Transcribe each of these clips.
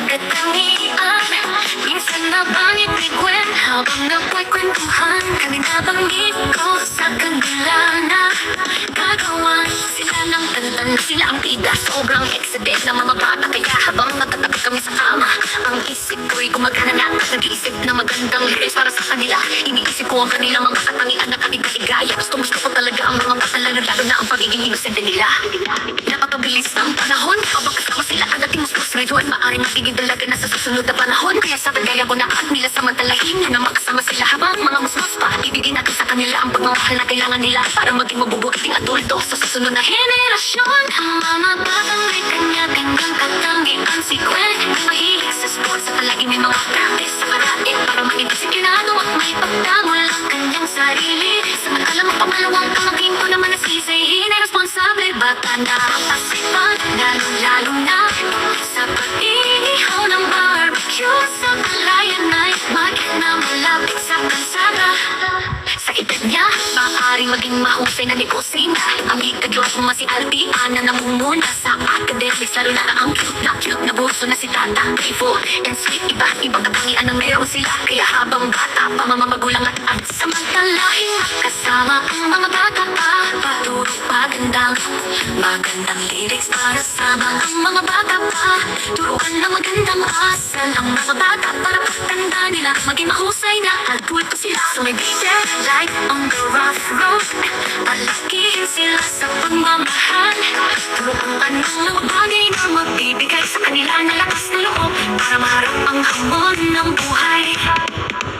katangian. Minsan nabangit ni Gwen habang nagkwekwentuhan. Kami nabanggit ko sa kanila na gagawan sila ng tantan. Sila ang tida, sobrang excited na mga bata. Kaya habang natatabi kami sa kama, ang isip ko'y gumagana na. Nag-iisip na magandang lyrics para sa kanila. Iniisip ko ang kanilang mga katangian na kaligaya. Gusto ko talaga ang mga bata, lalo na ang pagiging inosente nila. Napakabilis ng panahon, habang kasama sila kadating mas frustrado at maaaring magiging dalaga na sa susunod na panahon. Kaya sa kagaya ko na at nila samantalahin na makasama sila habang mga mas pa. Ibigay natin sa kanila ang pagmamahal na kailangan nila para maging mabubuting adulto sa susunod na henerasyon. Ang mga batang may kanya-kanyang katangian. Si Gwen ay mahilig sa sports at palagi may mga practice sa karate para maging disiplinado at may pagtanggol ang kanyang sarili. Samantala ang pangalawang kamagin ko naman na si Zayn ay responsable, bata na ang pasipan, lalo na sa pag-iihaw ng barbecue sa Palayan Night Market na malapit sa kalsada. Sa edad niya, maaaring maging mahusay na negosyo. Ang ikadlos mo si Albian na namumuna sa academics, lalo na ang cute na buso na si Tata. Playful and sweet, iba-ibang katangian ang meron sila. Kaya habang bata pa, magulang at samantalahin kasama ang mga bata pa. Paturo magandang lyrics para sa mga bata pa. Turuan ng magandang asal ang mga bata para pagtanda nila maging mahusay na adulto sila. So may bitter like on the rough road, palakihin sila sa pagmamahal. Turuan ng mga bagay na magbibigay sa kanila na lakas na loob para maharap ang hamon ng buhay.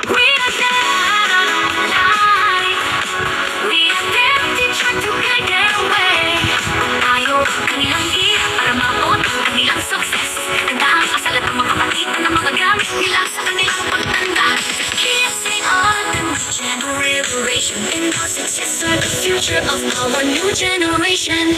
We are dead on the line, we are them teacher to guide their way. Kung tayo kanilang para maabot ang kanilang success, ganda ang asal at ang mga kapatitan ng mga gamit nila sa kanilang pagtanda. Yes, we are the new generation, and our success are the future of our new generation.